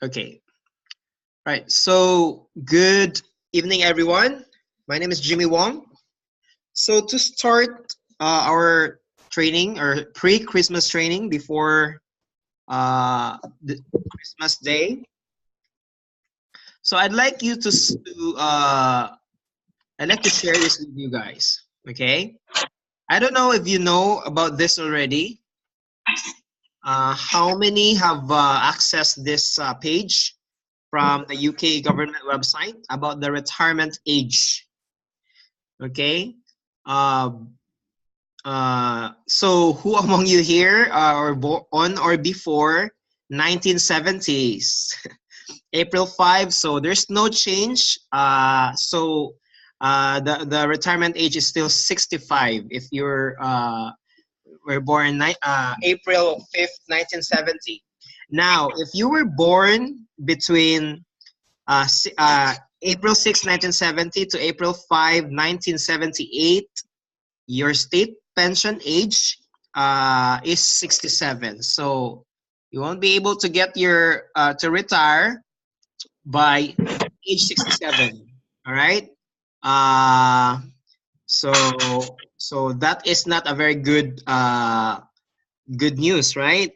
Okay. Right. So good evening, everyone. My name is Jimmy Wong. So to start our training or pre-Christmas training before the Christmas day, so I'd like you I'd like to share this with you guys. Okay. I don't know if you know about this already. How many have accessed this page from the UK government website about the retirement age? Okay. Um, so who among you here are born on or before 1970s? April 5, so there's no change. The retirement age is still 65 if you're were born April 5th, 1970. Now, if you were born between April 6, 1970 to April 5, 1978, your state pension age is 67. So you won't be able to get your to retire by age 67. All right. Uh, so that is not a very good news, right?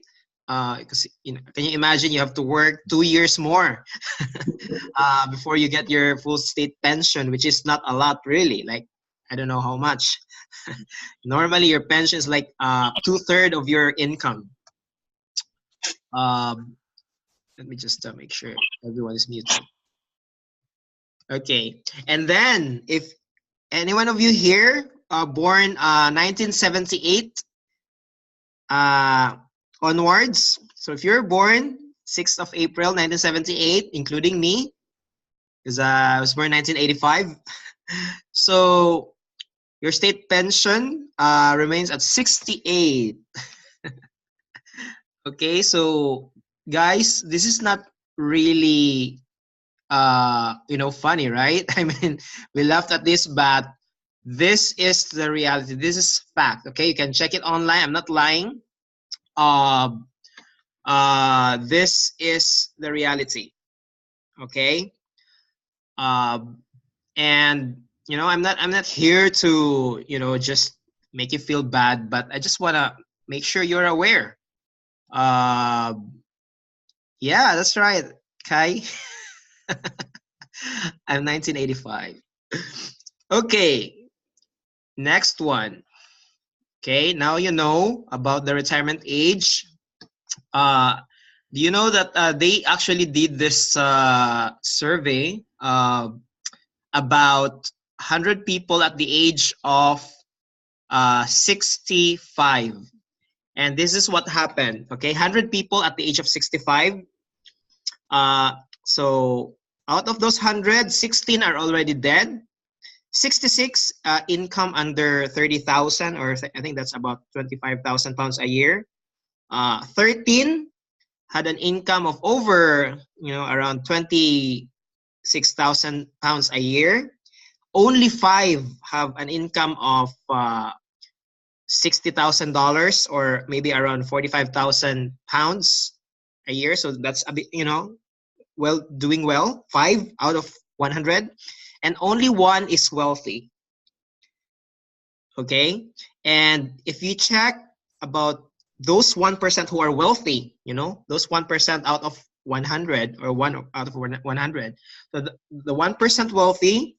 Because can you imagine you have to work 2 years more before you get your full state pension, which is not a lot really. Like I don't know how much. Normally, your pension is like 2/3 of your income. Um, Let me just make sure everyone is muted. Okay, and then if any one of you here born 1978 onwards, so if you're born 6th of April 1978, including me, because I was born 1985, so your state pension remains at 68. Okay, so guys, this is not really funny, right? I mean, we laughed at this, but this is the reality. This is fact. Okay, you can check it online. I'm not lying. This is the reality. Okay, and I'm not here to just make you feel bad, but I just wanna make sure you're aware. Uh, yeah, that's right, Kai. I'm 1985. Okay, next one. Okay, now you know about the retirement age. Do you know that they actually did this survey about 100 people at the age of 65? And this is what happened. Okay, 100 people at the age of 65. So out of those 100, 16 are already dead. 66 income under 30,000, or I think that's about 25,000 pounds a year. 13 had an income of over, around 26,000 pounds a year. Only 5 have an income of $60,000, or maybe around 45,000 pounds a year. So that's a bit, doing well. 5 out of 100, and only 1 is wealthy. Okay, and if you check about those 1% who are wealthy, those 1% out of 100, or 1 out of 100. So the 1% wealthy,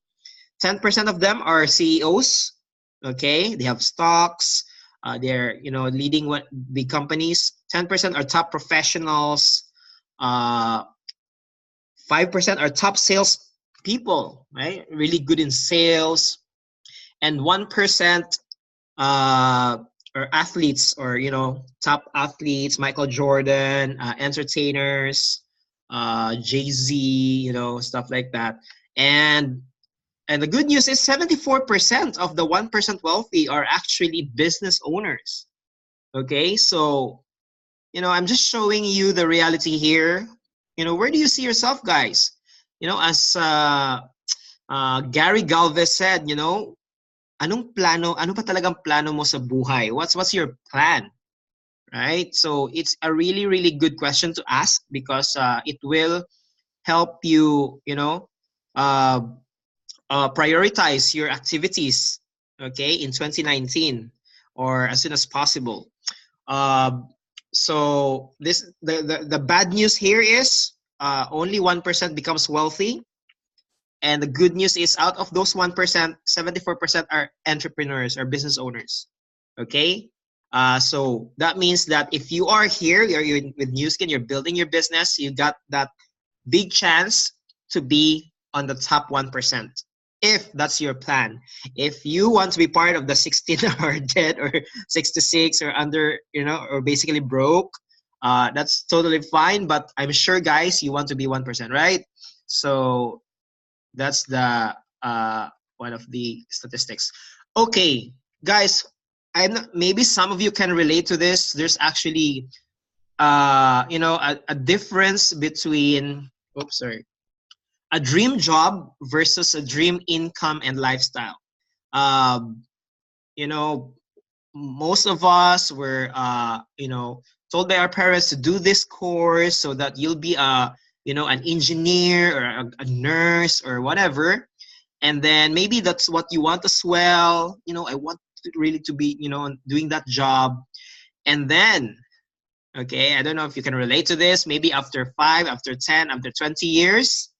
10% of them are CEOs. Okay, they have stocks. They're leading big companies. 10% are top professionals. 5% are top sales people, right? Really good in sales. And 1% are athletes, or top athletes, Michael Jordan, entertainers, Jay-Z, stuff like that. And the good news is 74% of the 1% wealthy are actually business owners. Okay, so I'm just showing you the reality here. Where do you see yourself, guys? As Gary Galvez said, ano pa talagang plano mo sa buhay? What's your plan? right? So it's a really, really good question to ask because it will help you, uh, prioritize your activities, okay, in 2019 or as soon as possible. Um, so the bad news here is only 1% becomes wealthy, and the good news is out of those 1%, 74% are entrepreneurs or business owners. Okay. So that means that if you are here, you're with Nu Skin, you're building your business, you got that big chance to be on the top 1%. If that's your plan. If you want to be part of the 16 hour dead or 66 or under, or basically broke, that's totally fine. But I'm sure, guys, you want to be 1%, right? So that's the one of the statistics. Okay, guys, maybe some of you can relate to this. There's actually a difference between, oops, sorry, a dream job versus a dream income and lifestyle. Um, you know, most of us were, told by our parents to do this course so that you'll be an engineer or a nurse or whatever. And then maybe that's what you want as well. I want really to be, doing that job. And then, okay, I don't know if you can relate to this. Maybe after 5, after 10, after 20 years,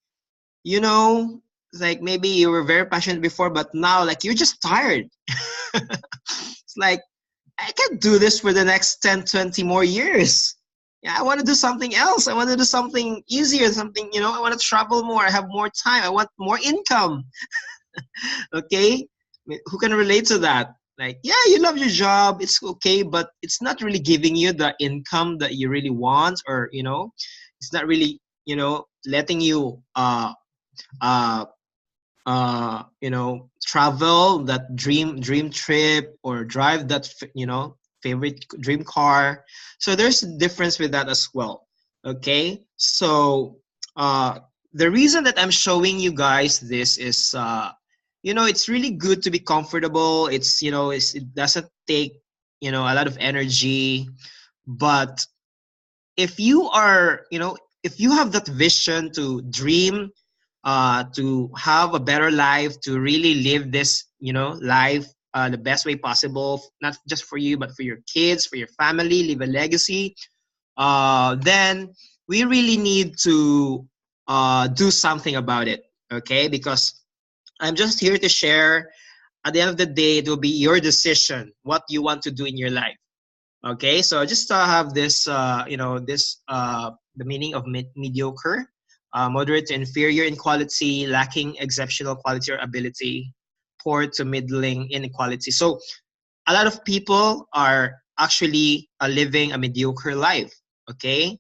you know, like maybe you were very passionate before, but now like you're just tired. It's like, I can't do this for the next 10, 20 more years. Yeah, I want to do something else. I want to do something easier, something, I want to travel more. I have more time. I want more income. Okay? Who can relate to that? Like, yeah, you love your job. It's okay, but it's not really giving you the income that you really want, or, it's not really, letting you uh travel that dream trip or drive that favorite dream car. So there's a difference with that as well. Okay, so the reason that I'm showing you guys this is it's really good to be comfortable. It doesn't take a lot of energy, but if you are if you have that vision to dream, to have a better life, to really live this, life the best way possible, not just for you, but for your kids, for your family, leave a legacy, then we really need to do something about it, okay? Because I'm just here to share. At the end of the day, it will be your decision what you want to do in your life. Okay, so just have this, the meaning of mediocre, moderate to inferior in quality, lacking exceptional quality or ability, poor to middling inequality. So a lot of people are actually living a mediocre life. Okay,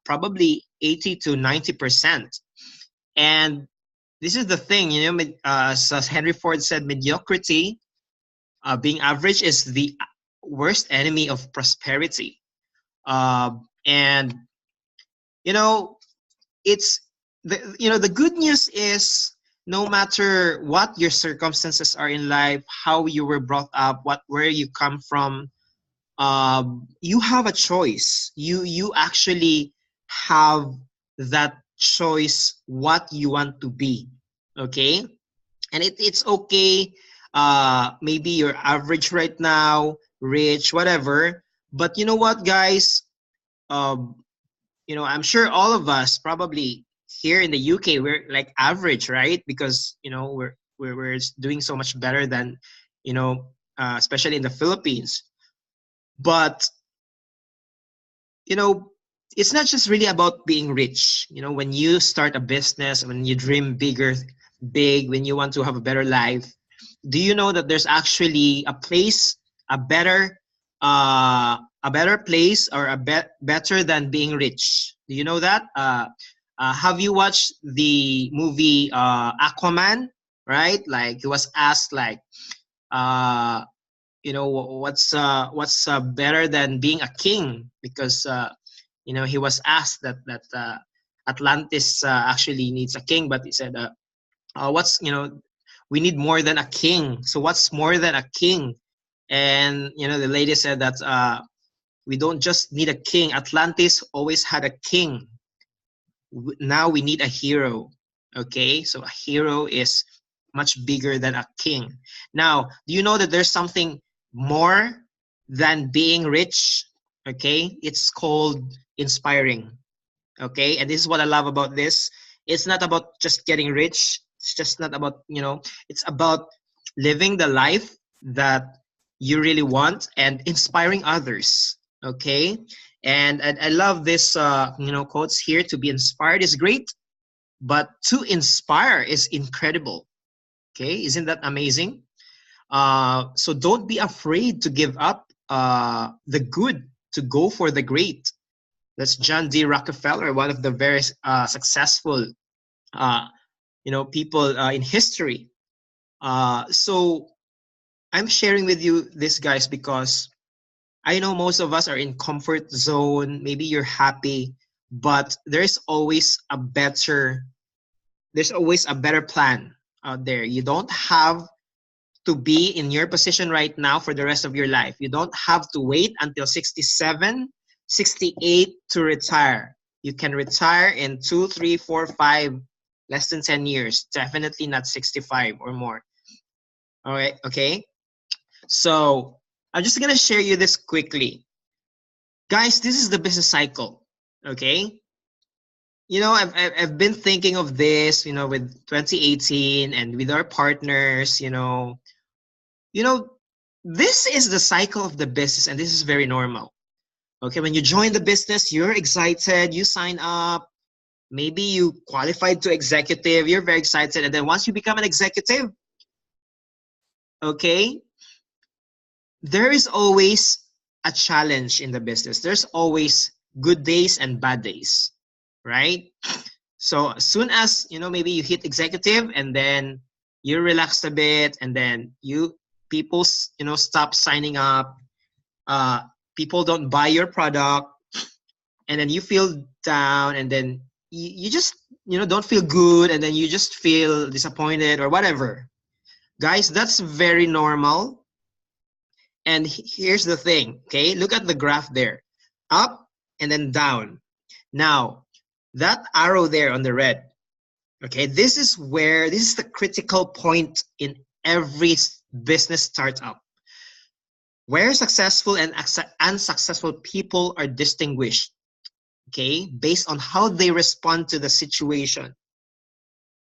probably 80 to 90%. And this is the thing, as Henry Ford said, mediocrity, being average, is the worst enemy of prosperity. And you know, it's the good news is, no matter what your circumstances are in life, how you were brought up, where you come from, you have a choice. You actually have that choice what you want to be. Okay, and it's okay. Maybe you're average right now, rich, whatever. But you know what, guys? Um, I'm sure all of us probably here in the UK, we're like average, right? Because we're doing so much better than, especially in the Philippines. But you know, it's not just really about being rich. When you start a business, when you dream big, when you want to have a better life, do you know that there's actually a place, a better, a better place, or better than being rich? Do you know that? Have you watched the movie Aquaman? Right? Like, he was asked, like, uh, what's better than being a king? Because he was asked that Atlantis actually needs a king, but he said, what's we need more than a king. So what's more than a king? And the lady said that We don't just need a king. Atlantis always had a king. Now we need a hero. Okay, so a hero is much bigger than a king. Now, do you know that there's something more than being rich? Okay, it's called inspiring. Okay, and this is what I love about this. It's not about just getting rich. It's just not about, it's about living the life that you really want and inspiring others. Okay, and I love this quotes here. To be inspired is great, but to inspire is incredible. Okay, isn't that amazing? So don't be afraid to give up the good to go for the great. That's John D. Rockefeller, one of the very successful, people in history. So I'm sharing with you this, guys, because I know most of us are in comfort zone. Maybe you're happy, but there's always a better plan out there. You don't have to be in your position right now for the rest of your life. You don't have to wait until 67, 68 to retire. You can retire in 2, 3, 4, 5, less than 10 years. Definitely not 65 or more. All right, okay? So I'm just going to share you this quickly. Guys, this is the business cycle, okay? I've been thinking of this, with 2018 and with our partners, this is the cycle of the business, and this is very normal. Okay, when you join the business, you're excited, you sign up, maybe you qualified to executive, you're very excited, and then once you become an executive, okay, there is always a challenge in the business. There's always good days and bad days, right? So as soon as, maybe you hit executive and then you relaxed a bit, and then people stop signing up, people don't buy your product, and then you feel down, and then you just don't feel good, and then you just feel disappointed or whatever. Guys, that's very normal. And here's the thing, okay? Look at the graph there. Up and then down. Now, that arrow there on the red, okay, this is the critical point in every business startup, where successful and unsuccessful people are distinguished, okay, based on how they respond to the situation.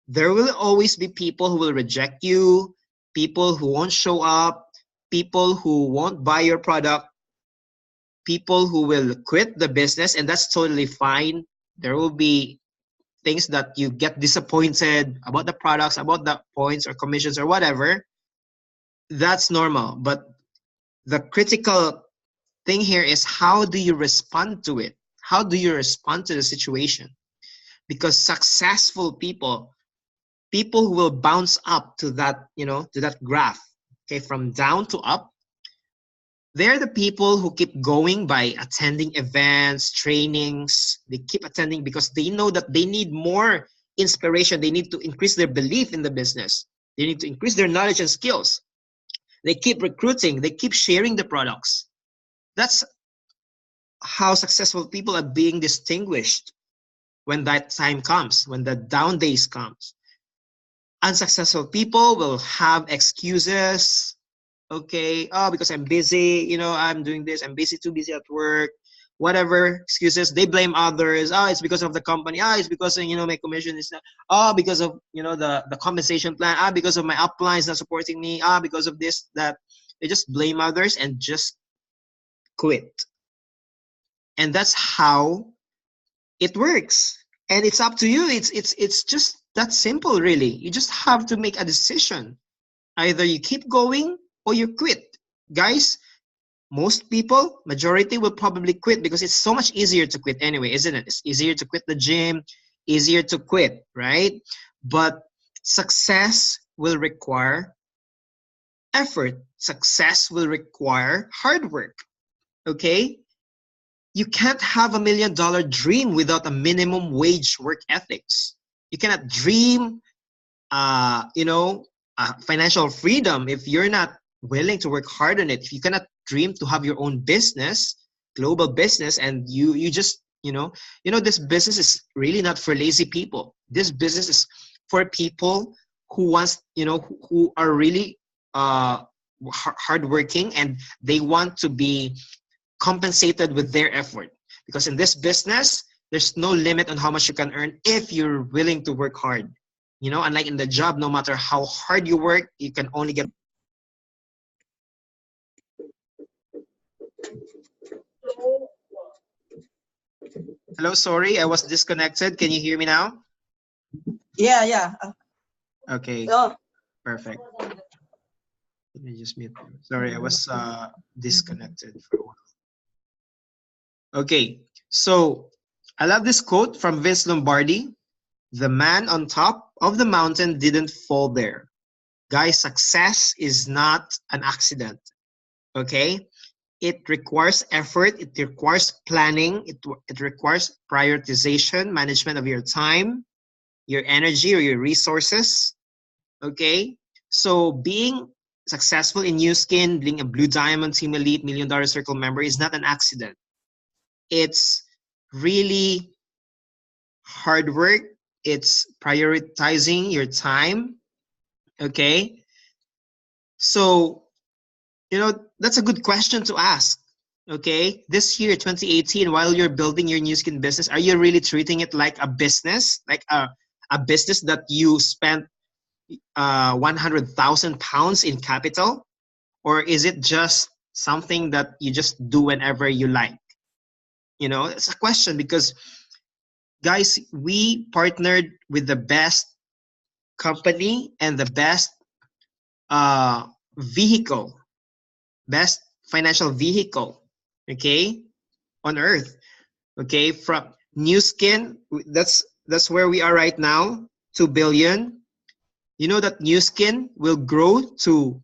There will always be people who will reject you, people who won't show up, people who won't buy your product, people who will quit the business, and that's totally fine. There will be things that you get disappointed about the products, about the points or commissions or whatever. That's normal. But the critical thing here is, how do you respond to it? How do you respond to the situation? Because successful people who will bounce up to that, to that graph, okay, from down to up, they're the people who keep going by attending events, trainings. They keep attending because they know that they need more inspiration. They need to increase their belief in the business. They need to increase their knowledge and skills. They keep recruiting. They keep sharing the products. That's how successful people are being distinguished when that time comes, when the down days comes. Unsuccessful people will have excuses. Okay, because I'm busy, I'm doing this, I'm busy, too busy at work, whatever excuses. They blame others. It's because of the company. It's because, my commission is not, because of, the compensation plan. Because of my upline is not supporting me. Because of this, that. They just blame others and just quit. And that's how it works. And it's up to you. It's just that simple, really. You just have to make a decision. Either you keep going or you quit. Guys, most people, majority, will probably quit because it's so much easier to quit anyway, isn't it? It's easier to quit the gym, easier to quit, right? But success will require effort. Success will require hard work, okay? You can't have $1 million dream without a minimum wage work ethics. You cannot dream, financial freedom if you're not willing to work hard on it. If you cannot dream to have your own business, global business, and you just, this business is really not for lazy people. This business is for people who wants, who are really hardworking, and they want to be compensated with their effort. Because in this business, there's no limit on how much you can earn if you're willing to work hard. Unlike in the job, no matter how hard you work, you can only get. Hello, sorry, I was disconnected. Can you hear me now? Yeah. Okay, Oh. perfect. Let me just mute. Sorry, I was disconnected for a while. Okay, so I love this quote from Vince Lombardi. The man on top of the mountain didn't fall there. Guys, success is not an accident. Okay? It requires effort, it requires planning, it requires prioritization, management of your time, your energy, or your resources. Okay? So being successful in Nu Skin, being a Blue Diamond Team Elite $1 Million Circle member is not an accident. It's really hard work. It's prioritizing your time. Okay? So, that's a good question to ask. Okay? This year, 2018, while you're building your Nu Skin business, are you really treating it like a business? Like a business that you spent 100,000 pounds in capital? Or is it just something that you just do whenever you like? It's a question, because guys, we partnered with the best company and the best vehicle, best financial vehicle, okay, on earth. Okay, from Nu Skin, that's where we are right now, 2 billion. You know that Nu Skin will grow to,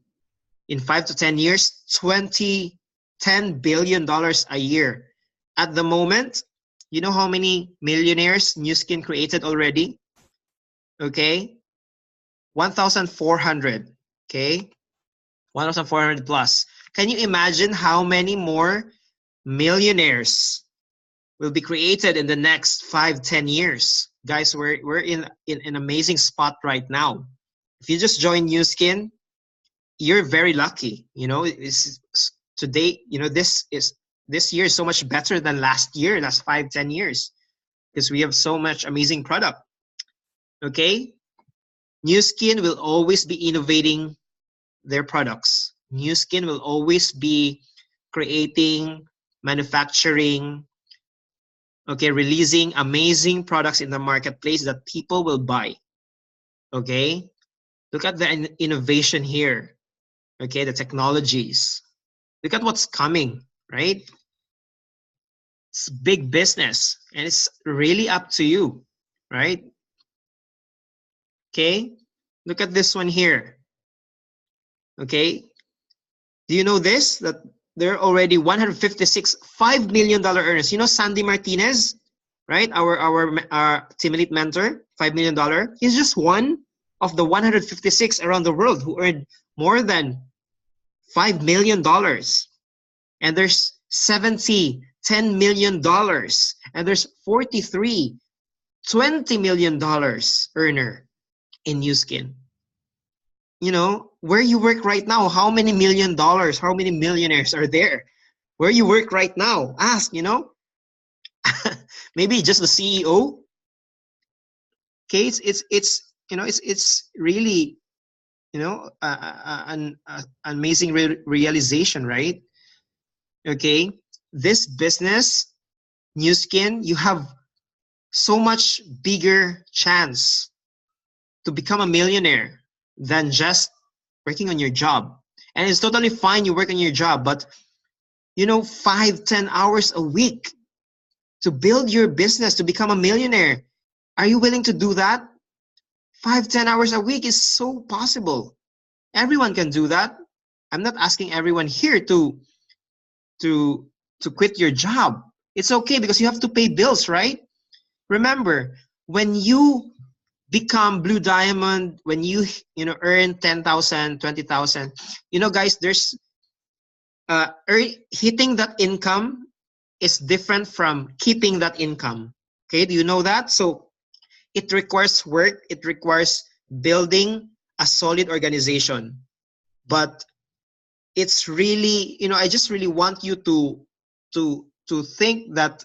in 5 to 10 years, $10 billion a year. At the moment, you know how many millionaires Nu Skin created already? Okay, 1,400. Okay, 1,400 plus. Can you imagine how many more millionaires will be created in the next 5-10 years? Guys, we're in an amazing spot right now. If you just join Nu Skin, you're very lucky. It's today, this year is so much better than last 5-10 years, because we have so much amazing product. Okay, Nu Skin will always be innovating their products. Nu Skin will always be creating, manufacturing, okay, releasing amazing products in the marketplace that people will buy. Okay, look at the innovation here. Okay, the technologies. Look at what's coming, right? It's big business, and it's really up to you, right? Okay, look at this one here. Okay, do you know this? That there are already 156 $5 million earners. Sandy Martinez, right? Our Team Elite mentor, $5 million. He's just one of the 156 around the world who earned more than $5 million. And there's 70 $10 million. And there's 43 $20 million earner in Nu Skin. Where you work right now, how many $1 million, how many millionaires are there? Where you work right now, ask, maybe just the CEO. Okay, it's really, an amazing realization, right? Okay, this business, Nu Skin, you have so much bigger chance to become a millionaire than just working on your job. And it's totally fine you work on your job, but 5-10 hours a week to build your business, to become a millionaire. Are you willing to do that? 5-10 hours a week is so possible. Everyone can do that. I'm not asking everyone here to quit your job. It's okay, because you have to pay bills, right? Remember, when you become Blue Diamond, when you earn 10,000, 20,000, guys, there's hitting that income is different from keeping that income. Okay, do you know that? So it requires work, it requires building a solid organization. But it's really, I just really want you to think that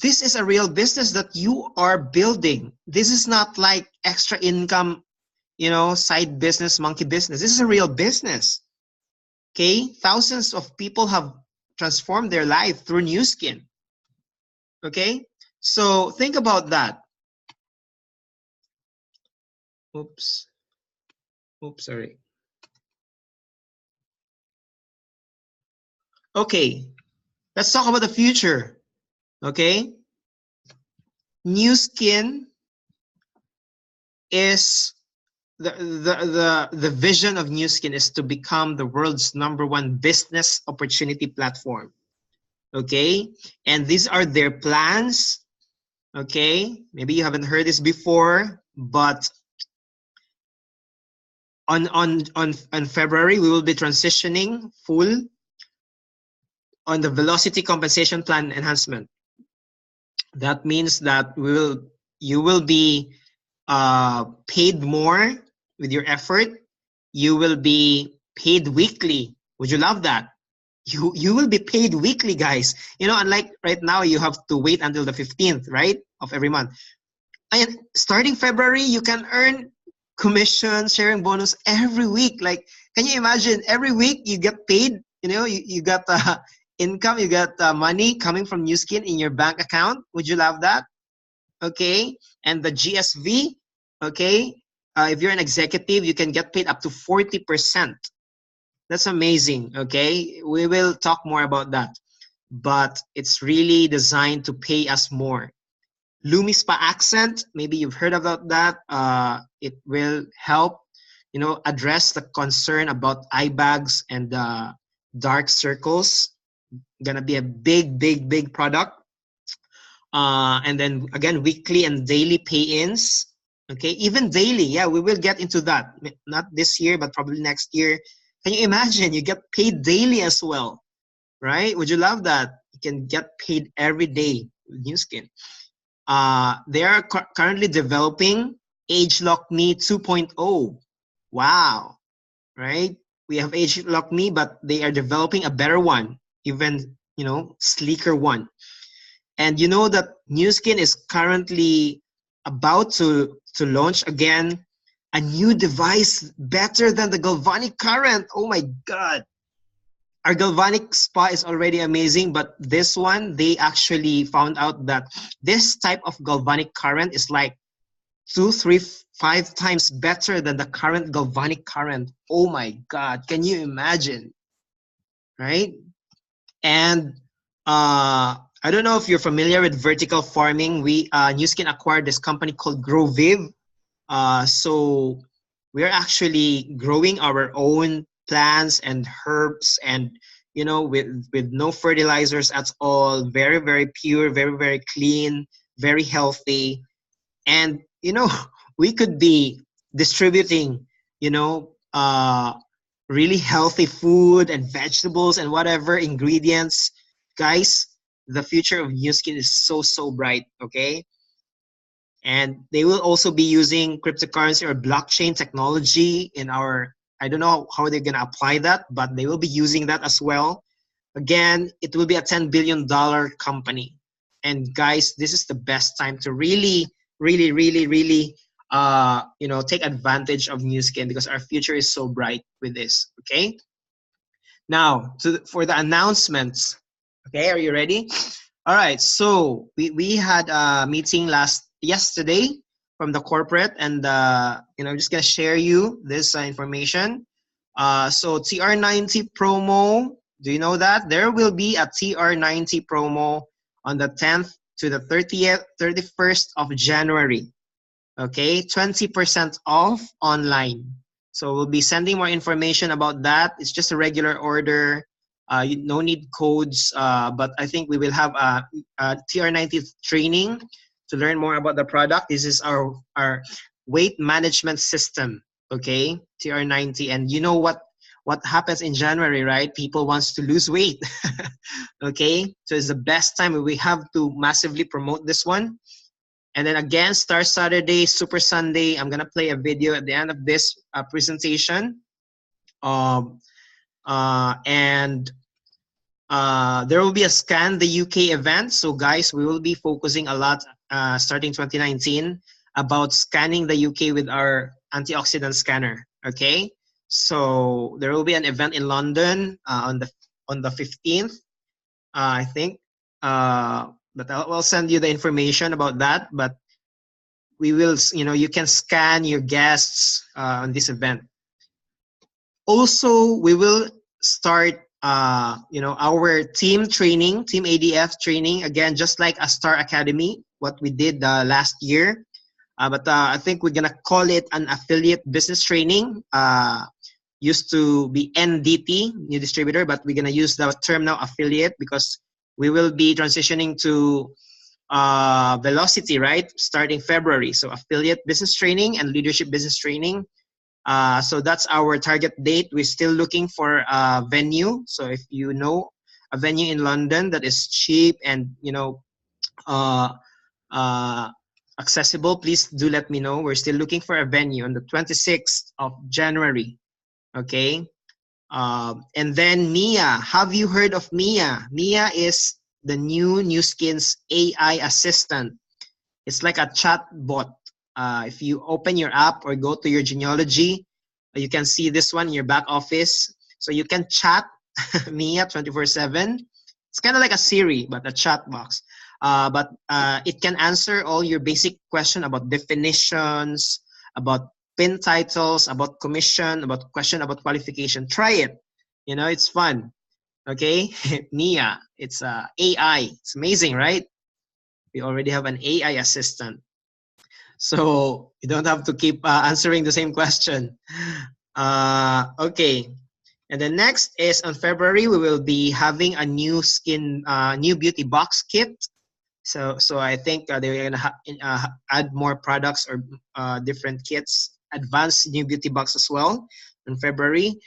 this is a real business that you are building. This is not like extra income, side business, monkey business. This is a real business. Okay, thousands of people have transformed their life through Nu Skin. Okay, so think about that. Oops, sorry. Okay, let's talk about the future. Okay, Nu Skin is the vision of Nu Skin is to become the world's #1 business opportunity platform. Okay, and these are their plans. Okay, maybe you haven't heard this before, but on February we will be transitioning full on the velocity compensation plan enhancement. That means that you will be paid more with your effort. You will be paid weekly. Would you love that? You will be paid weekly, guys. Unlike right now, you have to wait until the 15th, right, of every month. And starting February, you can earn commission, sharing bonus every week. Like, can you imagine? Every week you get paid. You got income, you got money coming from Nu Skin in your bank account. Would you love that? Okay, and the GSV. Okay, if you're an executive, you can get paid up to 40%. That's amazing. Okay, we will talk more about that, but it's really designed to pay us more. Lumi Spa Accent, maybe you've heard about that. It will help, address the concern about eye bags and dark circles. Gonna be a big product. And then again, weekly and daily pay-ins. Okay, even daily. Yeah, we will get into that. Not this year, but probably next year. Can you imagine? You get paid daily as well, right? Would you love that? You can get paid every day with Nu Skin. They are currently developing ageLOC Me 2.0. Wow, right? We have ageLOC Me, but they are developing a better one, even sleeker one. And you know that Nu Skin is currently about to launch again a new device better than the galvanic current. Oh my God. Our galvanic spa is already amazing, but this one, they actually found out that this type of galvanic current is like 2, 3, 5 times better than the current galvanic current. Oh my God, can you imagine? Right? And I don't know if you're familiar with vertical farming. Nu Skin acquired this company called GrowViv. So we're actually growing our own plants and herbs, and with no fertilizers at all. Very, very pure, very, very clean, very healthy. And we could be distributing really healthy food and vegetables and whatever ingredients. Guys, the future of Nu Skin is so bright. Okay, and they will also be using cryptocurrency or blockchain technology in our, I don't know how they're going to apply that, but they will be using that as well. Again, it will be a $10 billion company. And guys, this is the best time to really take advantage of Nu Skin, because our future is so bright with this. Okay, now for the announcements. Okay, are you ready? All right, so we had a meeting yesterday from the corporate, and I'm just gonna share you this information. So TR90 promo, do you know that there will be a TR90 promo on the 10th to the 31st of January? Okay, 20% off online. So we'll be sending more information about that. It's just a regular order. No need codes, but I think we will have a TR90 training to learn more about the product. This is our weight management system. Okay, TR90, and you know what what happens in January, right? People wants to lose weight. Okay, so it's the best time. We have to massively promote this one. And then again, Star Saturday, Super Sunday. I'm gonna play a video at the end of this presentation. And there will be a Scan the UK event. So guys, we will be focusing a lot starting 2019 about scanning the UK with our antioxidant scanner. Okay, so there will be an event in London on the 15th, I think. But I'll send you the information about that. But we will, you can scan your guests on this event. Also, we will start, our team training, Team ADF training, again, just like a Star Academy, what we did last year. But I think we're going to call it an affiliate business training. Used to be NDT, new distributor, but we're going to use the term now affiliate because we will be transitioning to Velocity, right? Starting February. So affiliate business training and leadership business training. So that's our target date. We're still looking for a venue. So if you know a venue in London that is cheap and, accessible, please do let me know. We're still looking for a venue on the 26th of January. Okay. And then Mia, have you heard of Mia? Mia is the new Skin's AI assistant. It's like a chat bot. If you open your app or go to your genealogy, you can see this one in your back office. So you can chat Mia 24/7. It's kind of like a Siri, but a chat box. But it can answer all your basic questions about definitions, about pin titles, about commission, about question about qualification. Try it. It's fun. Okay, Mia, it's AI. It's amazing, right? We already have an AI assistant. So you don't have to keep answering the same question. Okay. And the next is on February, we will be having a new new beauty box kit. So I think they're going to add more products or different kits, advanced new beauty box as well in February.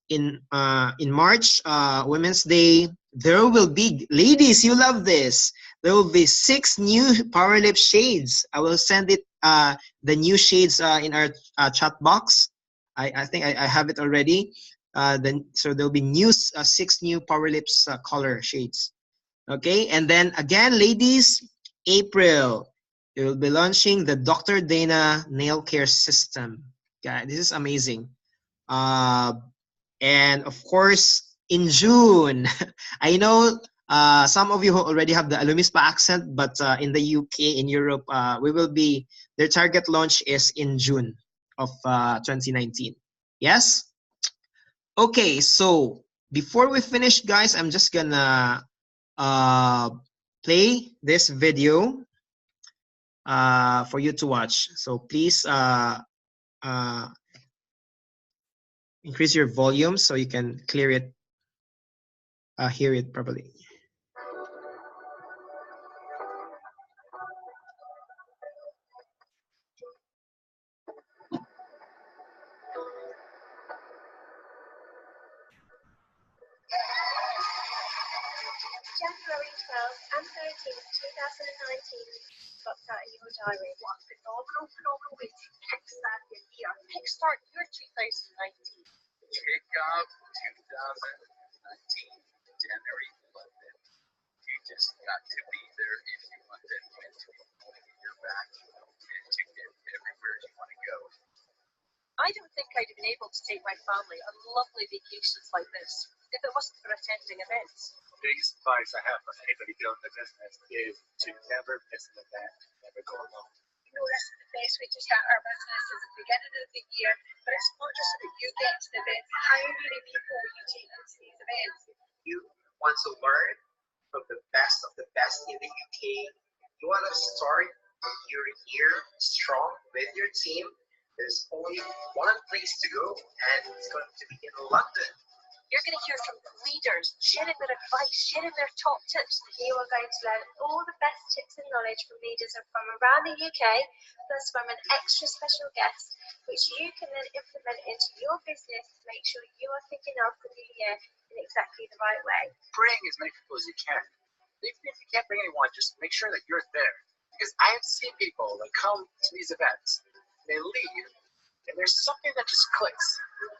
In March, Women's Day, there will be, ladies, you love this. There will be 6 new Power Lip shades. I will send it, the new shades in our chat box. I think I have it already. So there will be 6 new Power Lips color shades. Okay, and then again, ladies, April, we will be launching the Dr. Dana nail care system. Okay, this is amazing. And of course, in June, I know some of you already have the Alumispa accent, but in the UK, in Europe, their target launch is in June of 2019. Yes? Okay, so before we finish, guys, I'm just gonna play this video for you to watch. So please increase your volume so you can hear it properly. January 12th and 13th, 2019. Got that in your diary. What phenomenal way to kickstart your year. Kickstart your 2019. Kick off 2019, January 11th. You just got to be there if you want that win to be pulling your back and to get everywhere you want to go. I don't think I'd have been able to take my family on lovely vacations like this if it wasn't for attending events. The biggest advice I have for anybody doing the business is to never miss an event, never go alone. You know, that's the best way to start our business at the beginning of the year, but it's not just that you get to the event. How many people will you take to these events? You want to learn from the best of the best in the UK. You want to start your year strong with your team. There's only one place to go, and it's going to be in London. You're going to hear from leaders, sharing their advice, sharing their top tips. You are going to learn all the best tips and knowledge from leaders from around the UK, plus from an extra special guest, which you can then implement into your business to make sure you are kicking off the new year in exactly the right way. Bring as many people as you can. Even if you can't bring anyone, just make sure that you're there. Because I have seen people that come to these events, they leave, and there's something that just clicks,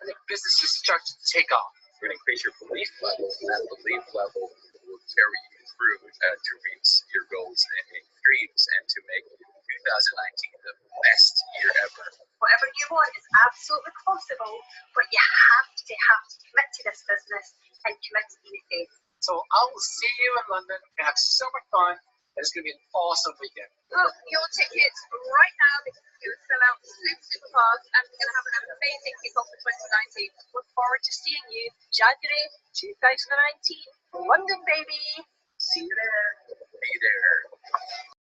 and the business just starts to take off. You're going to increase your belief level, and that belief level will carry you through to reach your goals and dreams and to make 2019 the best year ever. Whatever you want is absolutely possible, but you have to commit to this business and commit to unity. So I will see you in London and have so much fun. And it's going to be an awesome weekend. Book your tickets right now because it's going to sell out super fast and we're going to have an amazing kickoff for 2019. Look forward to seeing you January 2019. London, baby! See you there. Be there.